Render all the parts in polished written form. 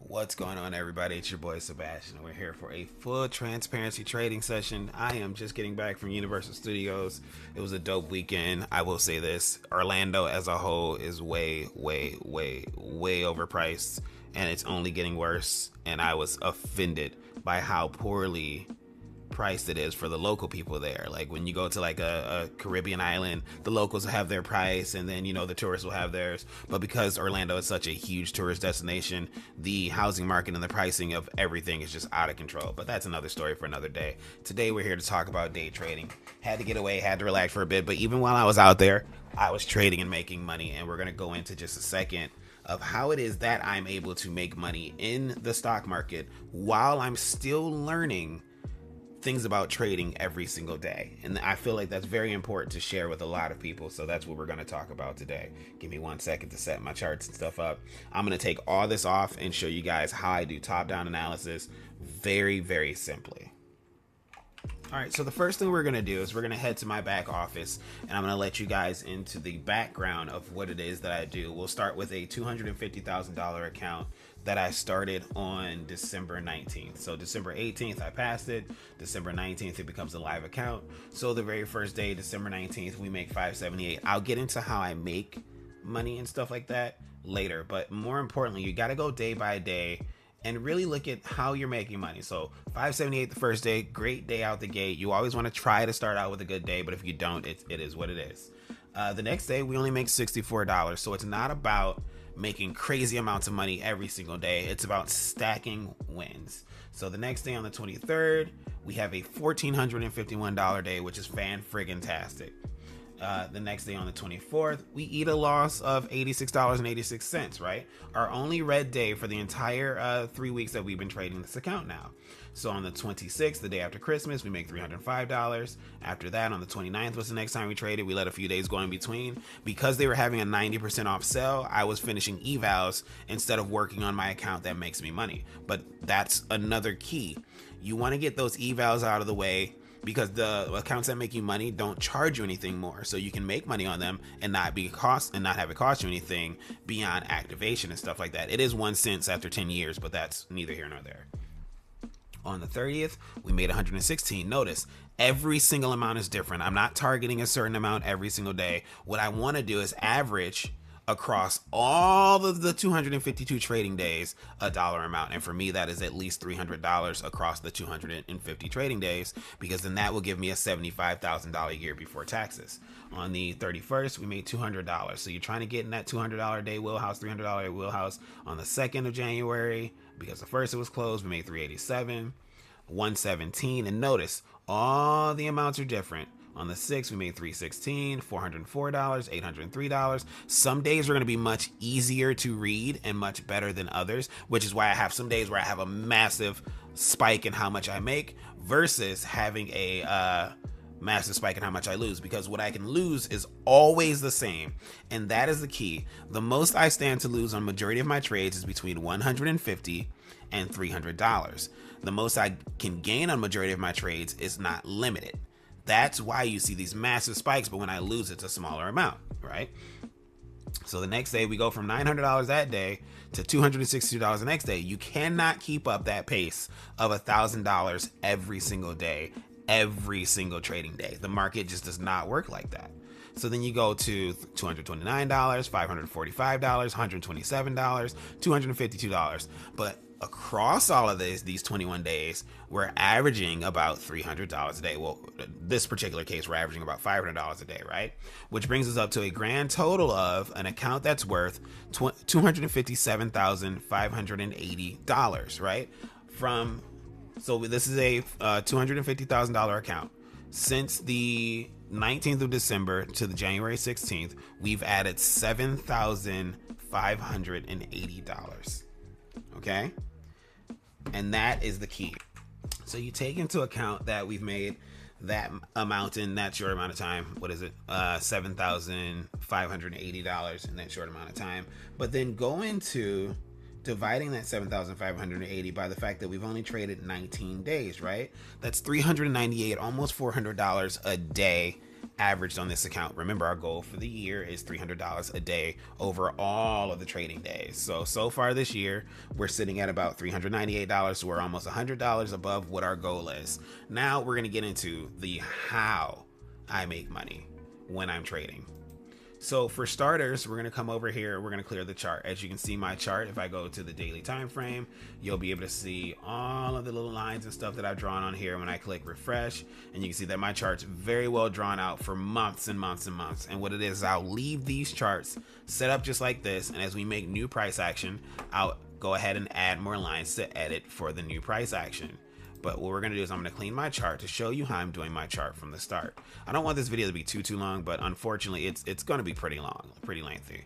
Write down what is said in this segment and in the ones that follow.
What's going on, everybody? It's your boy Sebastian. We're here for a full transparency trading session. I am just getting back from Universal Studios. It was a dope weekend. I will say this: Orlando as a whole is way, way, way, way overpriced, and it's only getting worse. And I was offended by how poorly priced it is for the local people there. Like when you go to like a Caribbean island, the locals have their price, and then the tourists will have theirs. But because Orlando is such a huge tourist destination, the housing market and the pricing of everything is just out of control. But that's another story for another day. Today we're here to talk about day trading. Had to get away, had to relax for a bit, but even while I was out there, I was trading and making money, and we're going to go into just a second of how it is that I'm able to make money in the stock market while I'm still learning things about trading every single day. And I feel like that's very important to share with a lot of people. So that's what we're going to talk about today. Give me 1 second to set my charts and stuff up. I'm going to take all this off and show you guys how I do top-down analysis very, very simply. All right, so the first thing we're going to do is we're going to head to my back office, and I'm going to let you guys into the background of what it is that I do. We'll start with a $250,000 account that I started on December 19th. So December 18th, I passed it. December 19th, it becomes a live account. So the very first day, December 19th, we make 578. I'll get into how I make money and stuff like that later. But more importantly, you got to go day by day and really look at how you're making money. So 578 the first day, great day out the gate. You always want to try to start out with a good day, but if you don't, it is what it is. The next day, we only make $64. So it's not about making crazy amounts of money every single day. It's about stacking wins. So the next day on the 23rd, we have a $1,451 day, which is fan-friggin-tastic. The next day on the 24th, we eat a loss of $86.86, right? Our only red day for the entire 3 weeks that we've been trading this account now. So on the 26th, the day after Christmas, we make $305. After that, on the 29th was the next time we traded. We let a few days go in between. Because they were having a 90% off sale, I was finishing evals instead of working on my account that makes me money. But that's another key. You want to get those evals out of the way, because the accounts that make you money don't charge you anything more, so you can make money on them and not have it cost you anything beyond activation and stuff like that. It is 1 cent after 10 years, but that's neither here nor there. On the 30th, we made 116. Notice every single amount is different. I'm not targeting a certain amount every single day. What I want to do is average across all of the 252 trading days a dollar amount, and for me that is at least $300 across the 250 trading days, because then that will give me a $75,000 year before taxes. On the 31st, we made $200. So you're trying to get in that $200 day wheelhouse, $300 wheelhouse. On the 2nd of January, because the first it was closed, we made $387, $117, and notice all the amounts are different. On the 6th, we made $316, $404, $803. Some days are going to be much easier to read and much better than others, which is why I have some days where I have a massive spike in how much I make versus having a massive spike in how much I lose, because what I can lose is always the same, and that is the key. The most I stand to lose on majority of my trades is between $150 and $300. The most I can gain on majority of my trades is not limited. That's why you see these massive spikes, but when I lose, it's a smaller amount, right? So the next day, we go from $900 that day to $262 the next day. You cannot keep up that pace of $1,000 every single day, every single trading day. The market just does not work like that. So then you go to $229, $545, $127, $252. But across all of these 21 days, we're averaging about $300 a day. Well, this particular case, we're averaging about $500 a day, right? Which brings us up to a grand total of an account that's worth $257,580, right? So this is a $250,000 account. Since the 19th of December to the January 16th, we've added $7,580. Okay? And that is the key. So you take into account that we've made that amount in that short amount of time. What is it? $7,580 in that short amount of time. But then go into dividing that 7,580 by the fact that we've only traded 19 days, right? That's $398, almost $400 a day averaged on this account. Remember, our goal for the year is $300 a day over all of the trading days. So far this year, we're sitting at about $398. So we're almost $100 above what our goal is. Now we're going to get into the how I make money when I'm trading. So for starters, we're going to come over here. We're going to clear the chart. As you can see my chart, if I go to the daily time frame, you'll be able to see all of the little lines and stuff that I've drawn on here when I click refresh. And you can see that my chart's very well drawn out for months and months and months. And what it is, I'll leave these charts set up just like this. And as we make new price action, I'll go ahead and add more lines to edit for the new price action. But what we're going to do is I'm going to clean my chart to show you how I'm doing my chart from the start. I don't want this video to be too long, but unfortunately it's going to be pretty long, pretty lengthy.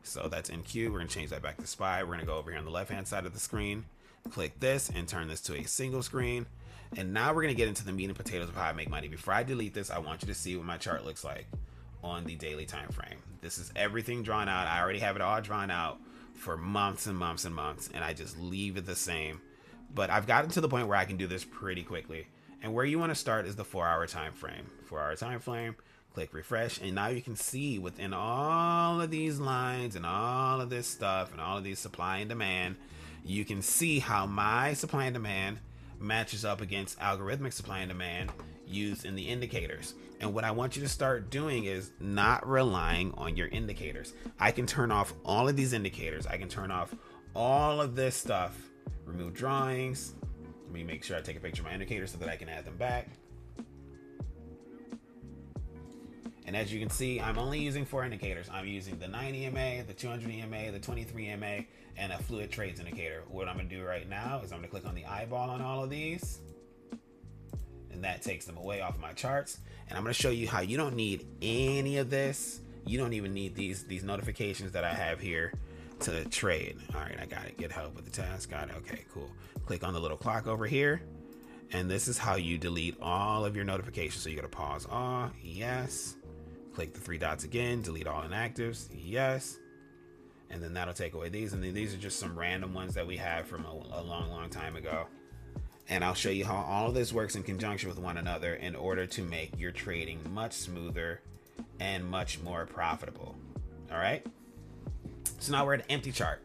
So that's NQ. We're going to change that back to SPY. We're going to go over here on the left hand side of the screen, click this and turn this to a single screen. And now we're going to get into the meat and potatoes of how I make money. Before I delete this, I want you to see what my chart looks like on the daily time frame. This is everything drawn out. I already have it all drawn out for months and months and months, and I just leave it the same. But I've gotten to the point where I can do this pretty quickly. And where you want to start is the 4-hour time frame. 4-hour time frame, click refresh, and now you can see within all of these lines and all of this stuff and all of these supply and demand, you can see how my supply and demand matches up against algorithmic supply and demand used in the indicators. And what I want you to start doing is not relying on your indicators. I can turn off all of these indicators. I can turn off all of this stuff. Remove drawings. Let me make sure I take a picture of my indicators so that I can add them back. And as you can see, I'm only using 4 indicators. I'm using the 9 EMA, the 200 EMA, the 23 EMA, and a fluid trades indicator. What I'm going to do right now is I'm going to click on the eyeball on all of these. And that takes them away off my charts. And I'm going to show you how you don't need any of this. You don't even need these notifications that I have here to trade. All right, I got it. Get help with the task. Got it. Okay, cool. Click on the little clock over here. And this is how you delete all of your notifications. So you got to pause all. Yes. Click the 3 dots again. Delete all inactives. Yes. And then that'll take away these. And then these are just some random ones that we have from a long time ago. And I'll show you how all of this works in conjunction with one another in order to make your trading much smoother and much more profitable. All right. So now we're at an empty chart.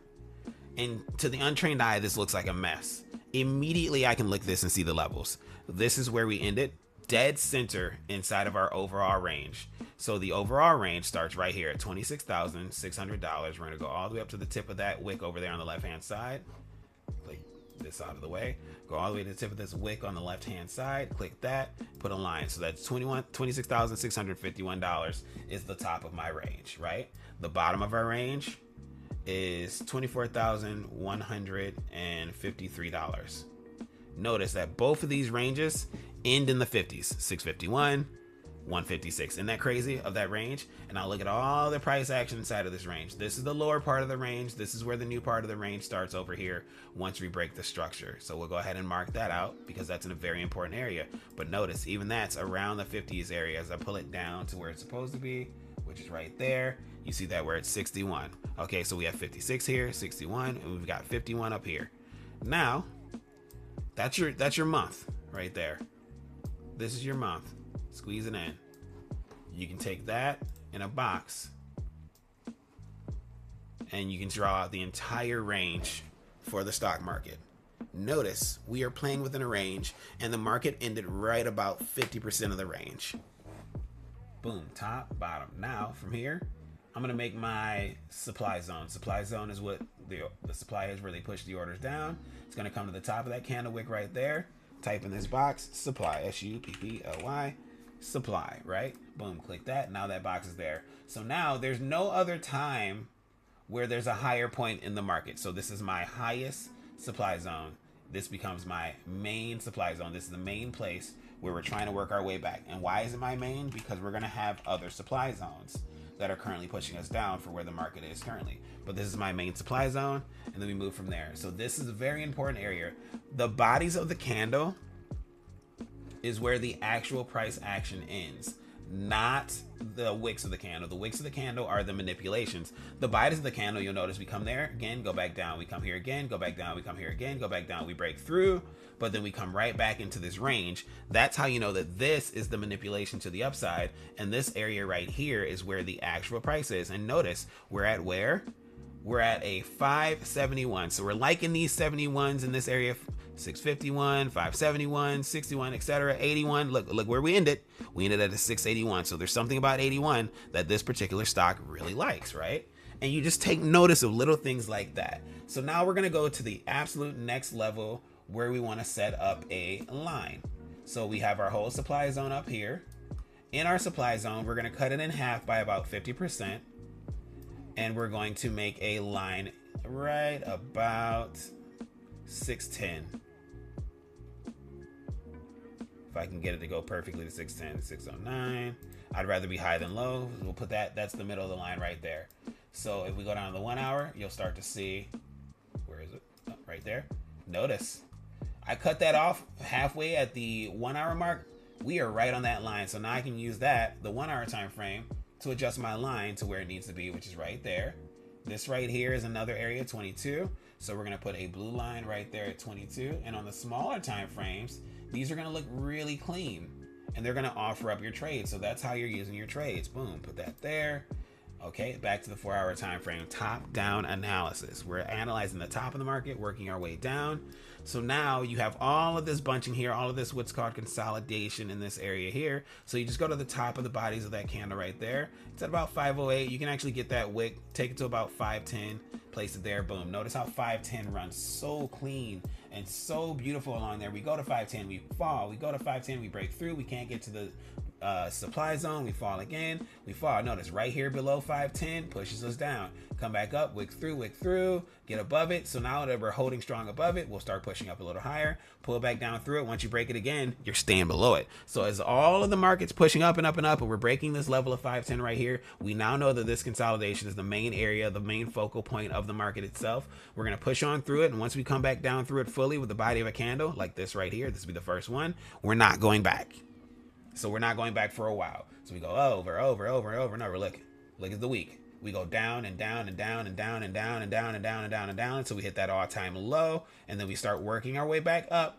And to the untrained eye, this looks like a mess. Immediately, I can look this and see the levels. This is where we ended, dead center inside of our overall range. So the overall range starts right here at $26,600. We're going to go all the way up to the tip of that wick over there on the left-hand side. Click this out of the way. Go all the way to the tip of this wick on the left-hand side. Click that. Put a line. So that's $26,651 is the top of my range, right? The bottom of our range is $24,153. Notice that both of these ranges end in the 50s, 651, 156. Isn't that crazy of that range? And I'll look at all the price action inside of this range. This is the lower part of the range. This is where the new part of the range starts over here once we break the structure. So we'll go ahead and mark that out because that's in a very important area. But notice even that's around the 50s area. As I pull it down to where it's supposed to be, which is right there, you see that we're at 61. Okay, so we have 56 here, 61, and we've got 51 up here. Now, that's your month right there. This is your month. Squeeze it in. You can take that in a box and you can draw out the entire range for the stock market. Notice we are playing within a range and the market ended right about 50% of the range. Boom, top, bottom. Now from here, I'm going to make my supply zone. Supply zone is what the supply is, where they push the orders down. It's going to come to the top of that candle wick right there. Type in this box, supply, S-U-P-P-L-Y, supply, right? Boom, click that. Now that box is there. So now there's no other time where there's a higher point in the market. So this is my highest supply zone. This becomes my main supply zone. This is the main place where we're trying to work our way back. And why is it my main? Because we're going to have other supply zones that are currently pushing us down for where the market is currently. But this is my main supply zone, and then we move from there. So this is a very important area. The bodies of the candle is where the actual price action ends. not the wicks of the candle. The wicks of the candle are the manipulations. The bodies of the candle, you'll notice we come there again, go back down, we come here again, go back down, we come here again, go back down, we break through, but then we come right back into this range. That's how you know that this is the manipulation to the upside, and this area right here is where the actual price is. And notice we're at where? We're at a 571. So we're liking these 71s in this area. 651, 571, 61, etc. 81. Look where we ended. We ended at a 681. So there's something about 81 that this particular stock really likes, right? And you just take notice of little things like that. So now we're going to go to the absolute next level where we want to set up a line. So we have our whole supply zone up here. In our supply zone, we're going to cut it in half by about 50%. And we're going to make a line right about 610. If I can get it to go perfectly to 610, 609. I'd rather be high than low. We'll put that's the middle of the line right there. So if we go down to the 1 hour, you'll start to see, where is it? Oh, right there. Notice, I cut that off halfway at the 1 hour mark. We are right on that line. So now I can use that, the 1 hour time frame, to adjust my line to where it needs to be, which is right there. This right here is another area, 22. So we're going to put a blue line right there at 22. And on the smaller time frames, these are going to look really clean and they're going to offer up your trade. So that's how you're using your trades. Boom, put that there. Okay, back to the 4 hour time frame, top down analysis. We're analyzing the top of the market, working our way down. So now you have all of this bunching here, all of this what's called consolidation in this area here. So you just go to the top of the bodies of that candle right there. It's at about 508. You can actually get that wick, take it to about 510, place it there, boom. Notice how 510 runs so clean and so beautiful along there. We go to 510, we fall. We go to 510, we break through. We can't get to the supply zone, we fall again, we fall. Notice right here below 510 pushes us down, come back up, wick through, get above it. So now that we're holding strong above it, we'll start pushing up a little higher, pull back down through it. Once you break it again, you're staying below it. So as all of the market's pushing up and up and up, and we're breaking this level of 510 right here, we now know that this consolidation is the main area, the main focal point of the market itself. We're going to push on through it, and once we come back down through it fully with the body of a candle like this right here, this will be the first one, we're not going back. So we're not going back for a while. So we go over. No, we're look at the week. We go down and down and down and down and down and down and down and down and down until we hit that all-time low, and then we start working our way back up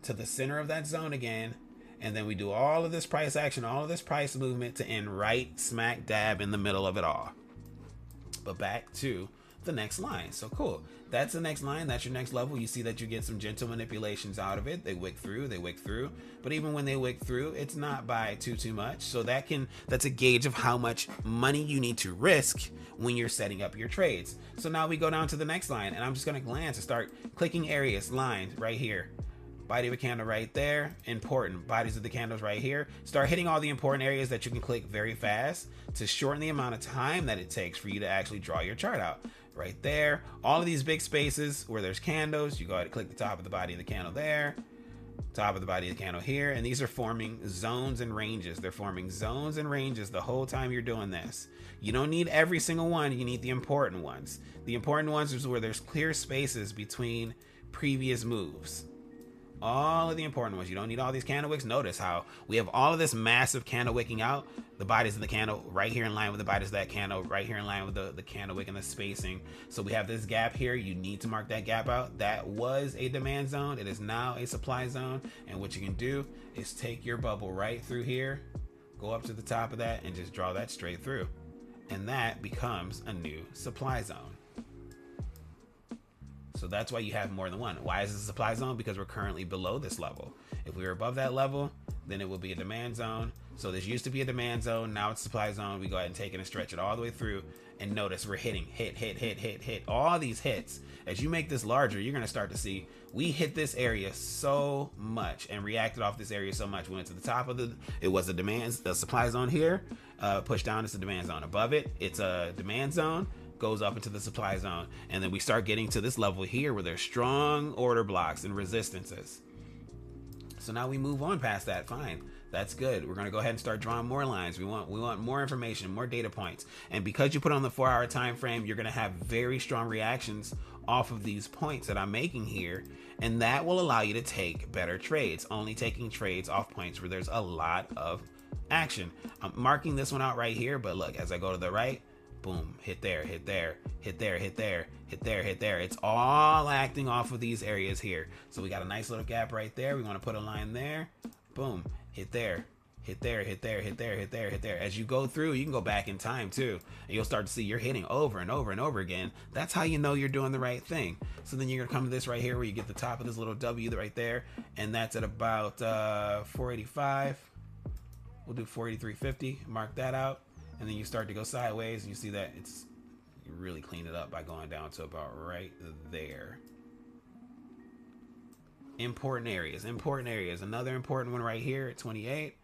to the center of that zone again, and then we do all of this price action, all of this price movement to end right smack dab in the middle of it all. But back to the next line. So cool. That's the next line. That's your next level. You see that you get some gentle manipulations out of it. They wick through. But even when they wick through, it's not by too much. So that's a gauge of how much money you need to risk when you're setting up your trades. So now we go down to the next line, and I'm just going to glance and start clicking areas, lines right here. Body of a candle right there, important. Bodies of the candles right here. Start hitting all the important areas that you can click very fast to shorten the amount of time that it takes for you to actually draw your chart out. Right there. All of these big spaces where there's candles, you go ahead and click the top of the body of the candle there, top of the body of the candle here, and these are forming zones and ranges. They're forming zones and ranges the whole time you're doing this. You don't need every single one. You need the important ones. The important ones is where there's clear spaces between previous moves. All of the important ones. You don't need all these candle wicks. Notice how we have all of this massive candle wicking out. The bodies of the candle right here in line with the bodies of that candle, right here in line with the candle wick and the spacing. So we have this gap here. You need to mark that gap out. That was a demand zone. It is now a supply zone. And what you can do is take your bubble right through here, go up to the top of that, and just draw that straight through. And that becomes a new supply zone. So that's why you have more than one. Why is this a supply zone? Because we're currently below this level. If we were above that level, then it will be a demand zone. So this used to be a demand zone. Now it's a supply zone. We go ahead and take it and stretch it all the way through. And notice we're hitting hit. All these hits. As you make this larger, you're going to start to see we hit this area so much and reacted off this area so much. We went to the top of it was the supply zone here. Push down, it's a demand zone. Above it, it's a demand zone. Goes up into the supply zone, and then we start getting to this level here where there's strong order blocks and resistances. So now we move on past that. Fine, that's good. We're going to go ahead and start drawing more lines. We want more information, more data points, and because you put on the 4 hour time frame, you're going to have very strong reactions off of these points that I'm making here, and that will allow you to take better trades, only taking trades off points where there's a lot of action. I'm marking this one out right here, but look, as I go to the right, boom, hit there, hit there, hit there, hit there, hit there, hit there. It's all acting off of these areas here. So we got a nice little gap right there. We want to put a line there. Boom, hit there, hit there, hit there, hit there, hit there, hit there. As you go through, you can go back in time too, and you'll start to see you're hitting over and over and over again. That's how you know you're doing the right thing. So then you're gonna come to this right here where you get the top of this little W right there, and that's at about 485. We'll do 43.50. Mark that out, and then you start to go sideways, and you see that you really clean it up by going down to about right there. Important areas. Another important one right here at 28.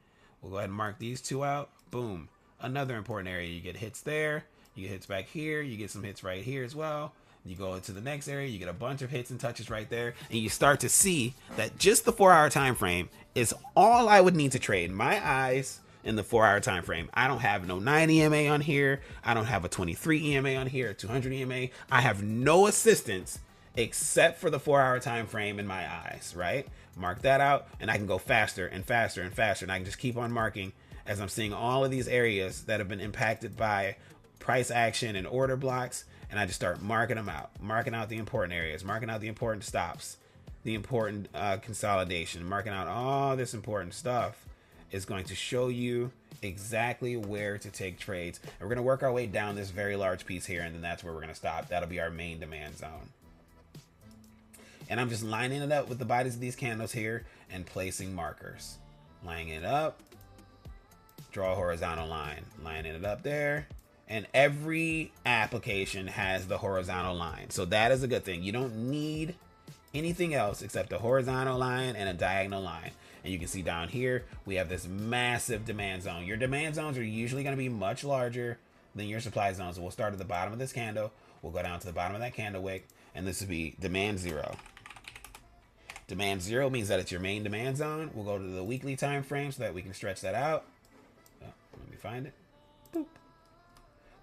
We'll go ahead and mark these two out. Boom. Another important area. You get hits there. You get hits back here. You get some hits right here as well. You go into the next area. You get a bunch of hits and touches right there. And you start to see that just the 4 hour time frame is all I would need to trade. My eyes in the 4 hour time frame. I don't have no 9 EMA on here. I don't have a 23 EMA on here, 200 EMA. I have no assistance except for the 4 hour time frame in my eyes, right? Mark that out, and I can go faster and faster and faster, and I can just keep on marking as I'm seeing all of these areas that have been impacted by price action and order blocks, and I just start marking them out, marking out the important areas, marking out the important stops, the important consolidation, marking out all this important stuff is going to show you exactly where to take trades. And we're going to work our way down this very large piece here, and then that's where we're going to stop. That'll be our main demand zone. And I'm just lining it up with the bodies of these candles here and placing markers. Lining it up, draw a horizontal line, lining it up there. And every application has the horizontal line. So that is a good thing. You don't need anything else except a horizontal line and a diagonal line. And you can see down here, we have this massive demand zone. Your demand zones are usually going to be much larger than your supply zones. So we'll start at the bottom of this candle. We'll go down to the bottom of that candle wick, and this will be demand 0. Demand 0 means that it's your main demand zone. We'll go to the weekly time frame so that we can stretch that out. Oh, let me find it. Boop.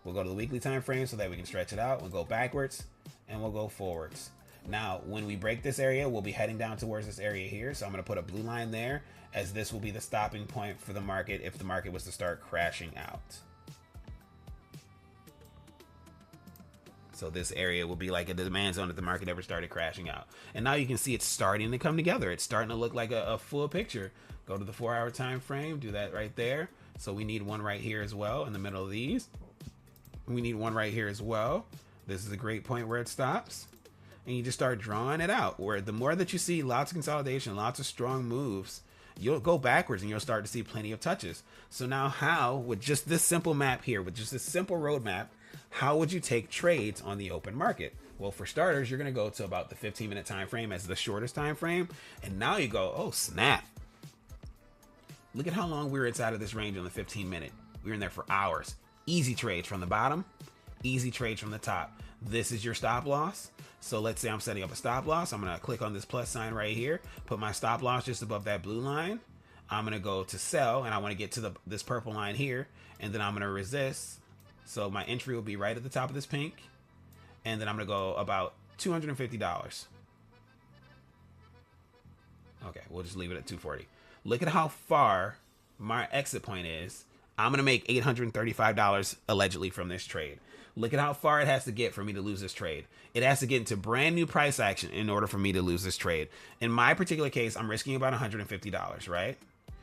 We'll go to the weekly time frame so that we can stretch it out. We'll go backwards and we'll go forwards. Now, when we break this area, we'll be heading down towards this area here. So I'm going to put a blue line there, as this will be the stopping point for the market if the market was to start crashing out. So this area will be like a demand zone if the market ever started crashing out. And now you can see it's starting to come together. It's starting to look like a full picture. Go to the 4 hour time frame, do that right there. So we need one right here as well in the middle of these. We need one right here as well. This is a great point where it stops. And you just start drawing it out, where the more that you see lots of consolidation, lots of strong moves, you'll go backwards and you'll start to see plenty of touches. So now how, with just this simple map here, with just this simple roadmap, how would you take trades on the open market? Well, for starters, you're going to go to about the 15-minute time frame as the shortest time frame. And now you go, oh, snap. Look at how long we were inside of this range on the 15-minute. We were in there for hours. Easy trades from the bottom, easy trades from the top. This is your stop loss. So let's say I'm setting up a stop loss. I'm going to click on this plus sign right here, put my stop loss just above that blue line. I'm going to go to sell, and I want to get to this purple line here, and then I'm going to resist. So my entry will be right at the top of this pink, and then I'm going to go about $250. Okay, we'll just leave it at 240. Look at how far my exit point is. I'm going to make $835 allegedly from this trade. Look at how far it has to get for me to lose this trade. It has to get into brand new price action in order for me to lose this trade. In my particular case, I'm risking about $150, right?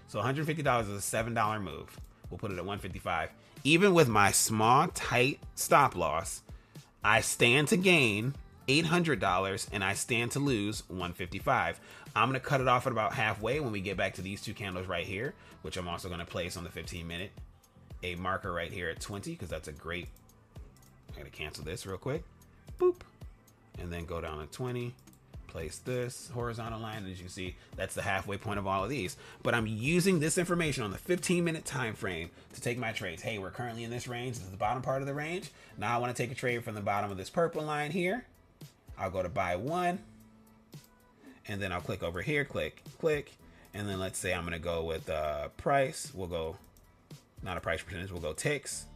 So $150 is a $7 move. We'll put it at $155. Even with my small, tight stop loss, I stand to gain $800 and I stand to lose $155. I'm going to cut it off at about halfway when we get back to these two candles right here, which I'm also going to place on the 15-minute. A marker right here at 20, because that's a great... I'm going to cancel this real quick. Boop. And then go down to 20. Place this horizontal line. And as you can see, that's the halfway point of all of these. But I'm using this information on the 15-minute time frame to take my trades. Hey, we're currently in this range. This is the bottom part of the range. Now I want to take a trade from the bottom of this purple line here. I'll go to buy one. And then I'll click over here. Click. And then let's say I'm going to go with price. We'll go, not a price percentage. We'll go ticks.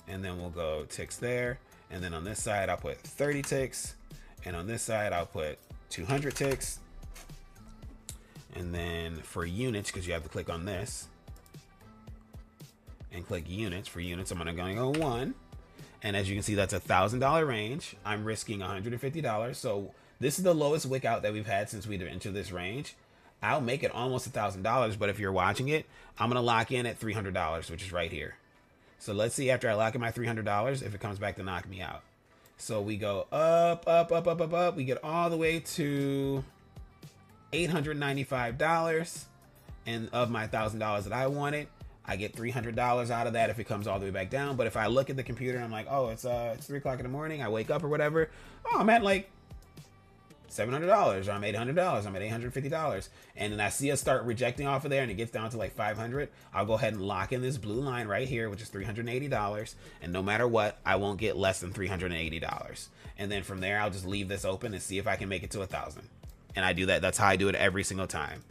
And then we'll go ticks there. And then on this side, I'll put 30 ticks. And on this side, I'll put 200 ticks. And then for units, because you have to click on this, and click units. For units, I'm going to go 1. And as you can see, that's $1,000 range. I'm risking $150. So this is the lowest wick out that we've had since we've entered this range. I'll make it almost $1,000, but if you're watching it, I'm going to lock in at $300, which is right here. So let's see after I lock in my $300 if it comes back to knock me out. So we go up, up, up, up, up, up. We get all the way to $895. And of my $1,000 that I wanted, I get $300 out of that if it comes all the way back down. But if I look at the computer and I'm like, oh, it's 3 o'clock in the morning, I wake up or whatever, oh, I'm at like $700, or I'm $800, I'm at $850. And then I see us start rejecting off of there and it gets down to like 500. I'll go ahead and lock in this blue line right here, which is $380. And no matter what, I won't get less than $380. And then from there, I'll just leave this open and see if I can make it to 1,000. And I do that. That's how I do it every single time.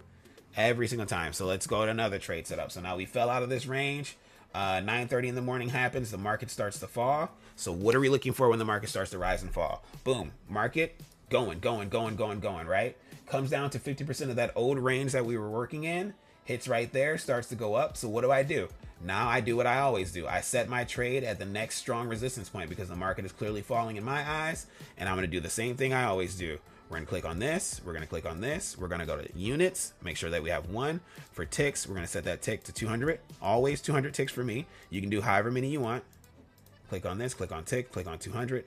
Every single time. So let's go to another trade setup. So now we fell out of this range. 9:30 in the morning happens. The market starts to fall. So what are we looking for when the market starts to rise and fall? Boom. Market going, right? Comes down to 50% of that old range that we were working in. Hits right there. Starts to go up. So what do? Now I do what I always do. I set my trade at the next strong resistance point because the market is clearly falling in my eyes. And I'm going to do the same thing I always do. We're going to click on this. We're going to click on this. We're going to go to units. Make sure that we have 1. For ticks, we're going to set that tick to 200. Always 200 ticks for me. You can do however many you want. Click on this. Click on tick. Click on 200.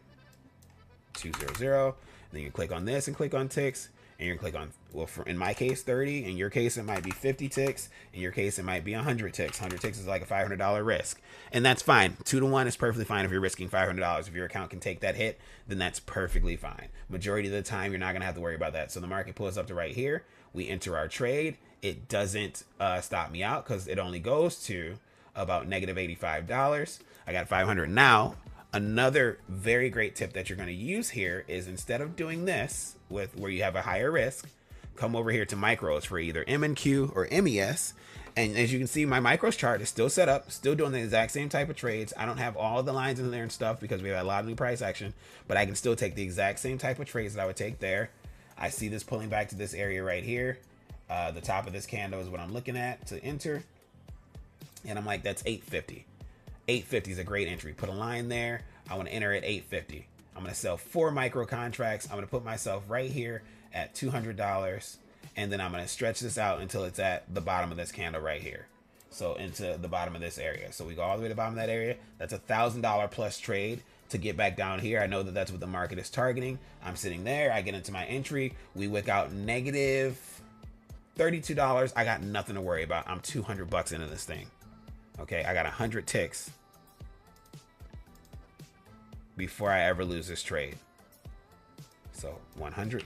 200. Then you click on this and click on ticks. And you're going to click on, well, in my case, 30. In your case, it might be 50 ticks. In your case, it might be 100 ticks. 100 ticks is like a $500 risk. And that's fine. 2 to 1 is perfectly fine if you're risking $500. If your account can take that hit, then that's perfectly fine. Majority of the time, you're not going to have to worry about that. So the market pulls up to right here. We enter our trade. It doesn't stop me out because it only goes to about negative $85. I got 500 now. Another very great tip that you're going to use here is instead of doing this with where you have a higher risk, come over here to micros for either MNQ or MES. And as you can see, my micros chart is still set up, still doing the exact same type of trades. I don't have all the lines in there and stuff because we have a lot of new price action, but I can still take the exact same type of trades that I would take there. I see this pulling back to this area right here. The top of this candle is what I'm looking at to enter. And I'm like, that's 850. 850 is a great entry. Put a line there. I want to enter at 850. I'm going to sell 4 micro contracts. I'm going to put myself right here at $200. And then I'm going to stretch this out until it's at the bottom of this candle right here. So into the bottom of this area. So we go all the way to the bottom of that area. That's $1,000 plus trade to get back down here. I know that that's what the market is targeting. I'm sitting there. I get into my entry. We wick out negative $32. I got nothing to worry about. I'm $200 into this thing. Okay, I got 100 ticks before I ever lose this trade. So 100,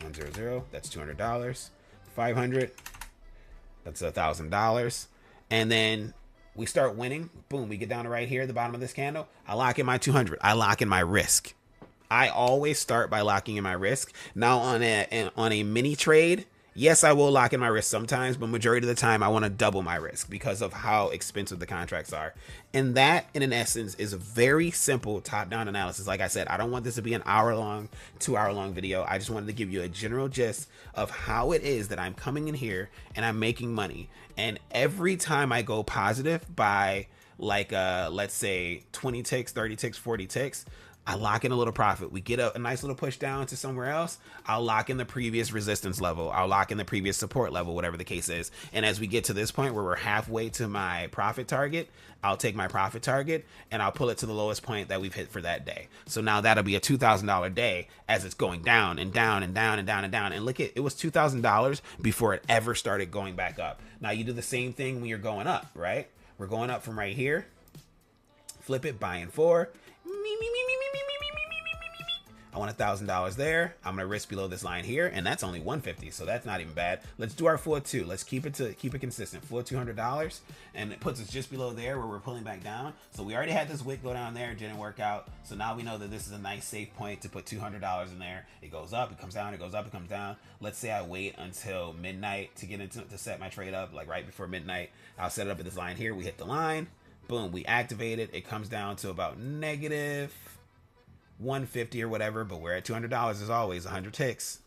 that's $200. 500, that's $1,000. And then we start winning. Boom, we get down to right here, the bottom of this candle. I lock in my 200. I lock in my risk. I always start by locking in my risk. Now on a mini trade, yes, I will lock in my risk sometimes, but majority of the time I want to double my risk because of how expensive the contracts are. And that, in an essence, is a very simple top-down analysis. Like I said, I don't want this to be an hour-long, 2-hour-long video. I just wanted to give you a general gist of how it is that I'm coming in here and I'm making money. And every time I go positive by, like, let's say 20 ticks, 30 ticks, 40 ticks, I lock in a little profit. We get a nice little push down to somewhere else. I'll lock in the previous resistance level. I'll lock in the previous support level, whatever the case is. And as we get to this point where we're halfway to my profit target, I'll take my profit target and I'll pull it to the lowest point that we've hit for that day. So now that'll be a $2,000 day as it's going down and down and down and down and down. And look, it was $2,000 before it ever started going back up. Now you do the same thing when you're going up, right? We're going up from right here. Flip it, buying 4. I want $1,000 there. I'm gonna risk below this line here, and that's only 150, so that's not even bad. Let's do our full 2. Let's keep it consistent. Full $200, and it puts us just below there where we're pulling back down. So we already had this wick go down there, it didn't work out. So now we know that this is a nice safe point to put $200 in there. It goes up, it comes down, it goes up, it comes down. Let's say I wait until midnight to set my trade up, like right before midnight. I'll set it up at this line here. We hit the line. Boom, we activate it. It comes down to about negative 150 or whatever, but we're at $200 as always. 100 ticks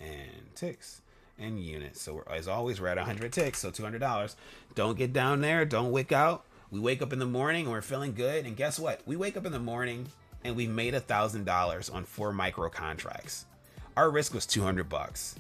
and ticks and units. So as always, we're at 100 ticks, so $200. Don't get down there. Don't wick out. We wake up in the morning and we're feeling good. And guess what? We wake up in the morning and we made $1,000 on 4 micro contracts. Our risk was $200.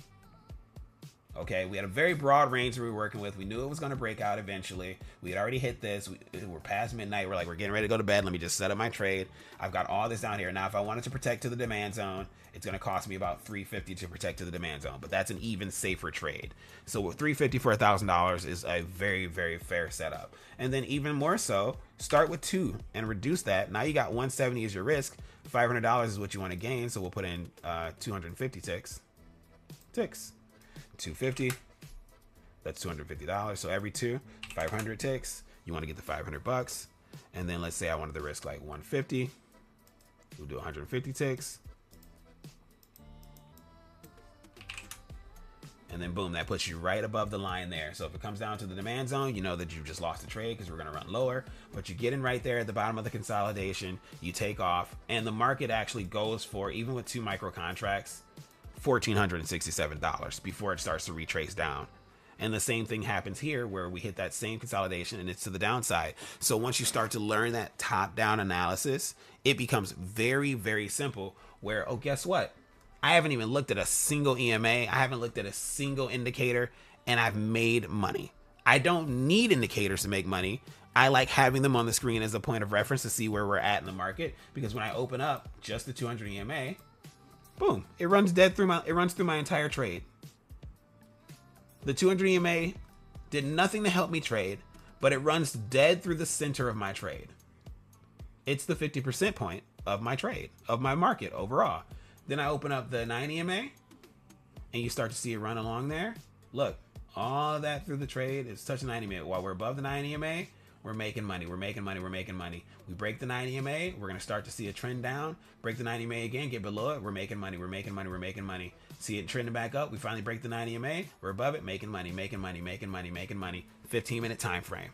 Okay, we had a very broad range that we were working with. We knew it was going to break out eventually. We had already hit this. We're past midnight. We're getting ready to go to bed. Let me just set up my trade. I've got all this down here. Now, if I wanted to protect to the demand zone, it's going to cost me about $350 to protect to the demand zone. But that's an even safer trade. So with $350 for $1,000 is a very, very fair setup. And then even more so, start with 2 and reduce that. Now you got 170 as your risk. $500 is what you want to gain. So we'll put in 250 ticks. 250, that's $250. So every 2, 500 ticks. You want to get the $500. And then let's say I wanted to risk like 150. We'll do 150 ticks. And then boom, that puts you right above the line there. So if it comes down to the demand zone, you know that you've just lost the trade because we're going to run lower. But you get in right there at the bottom of the consolidation. You take off. And the market actually goes for, even with 2 micro contracts, $1,467 before it starts to retrace down. And the same thing happens here where we hit that same consolidation and it's to the downside. So once you start to learn that top-down analysis, it becomes very, very simple where, oh, guess what? I haven't even looked at a single EMA. I haven't looked at a single indicator and I've made money. I don't need indicators to make money. I like having them on the screen as a point of reference to see where we're at in the market, because when I open up just the 200 EMA, boom, it runs through my entire trade. The 200 EMA did nothing to help me trade, but it runs dead through the center of my trade. It's the 50% point of my trade, of my market overall. Then I open up the 9 EMA and you start to see it run along there. Look, all of that through the trade is touching 9 EMA. While we're above the 9 EMA, we're making money. We're making money. We're making money. We break the 9 EMA. We're going to start to see a trend down. Break the 9 EMA again. Get below it. We're making money. We're making money. We're making money. See it trending back up. We finally break the 9 EMA. We're above it. Making money. Making money. Making money. Making money. 15-minute time frame.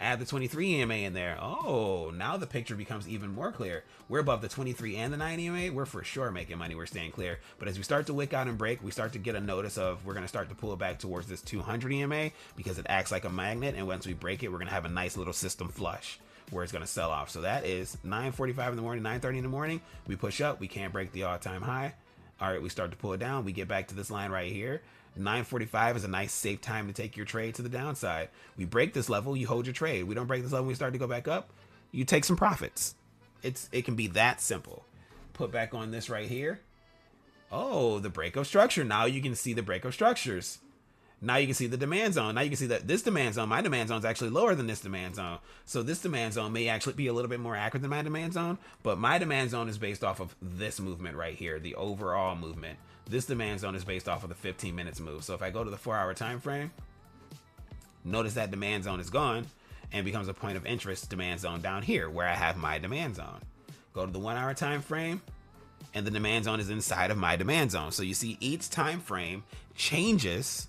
Add the 23 EMA in there. Oh, now the picture becomes even more clear. We're above the 23 and the 9 EMA. We're for sure making money. We're staying clear. But as we start to wick out and break, we start to get a notice of we're going to start to pull it back towards this 200 EMA because it acts like a magnet. And once we break it, we're going to have a nice little system flush where it's going to sell off. So that is 9:45 in the morning, 9:30 in the morning. We push up. We can't break the all-time high. All right, we start to pull it down. We get back to this line right here. 9:45 is a nice safe time to take your trade to the downside. We break this level, you hold your trade. We don't break this level, we start to go back up, you take some profits. It can be that simple. Put back on this right here. Oh, the break of structure. Now you can see the break of structures. Now you can see the demand zone. Now you can see that this demand zone, my demand zone is actually lower than this demand zone. So this demand zone may actually be a little bit more accurate than my demand zone, but my demand zone is based off of this movement right here, the overall movement. This demand zone is based off of the 15 minutes move. So if I go to the 4-hour time frame, notice that demand zone is gone and becomes a point of interest demand zone down here where I have my demand zone. Go to the 1-hour time frame and the demand zone is inside of my demand zone. So you see each time frame changes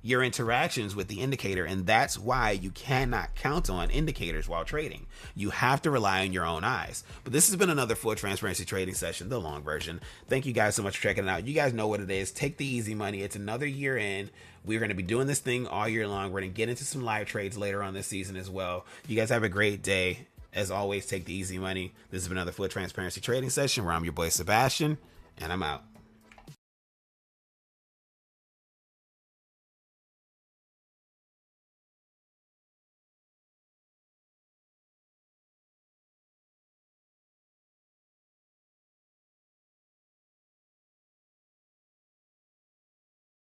your interactions with the indicator, and that's why you cannot count on indicators while trading. You have to rely on your own eyes. But this has been another full transparency trading session, the long version. Thank you guys so much for checking it out. You guys know what it is. Take the easy money. It's another year in. We're going to be doing this thing all year long. We're going to get into some live trades later on this season as well. You guys have a great day. As always, take the easy money. This has been another full transparency trading session where I'm your boy Sebastian, and I'm out.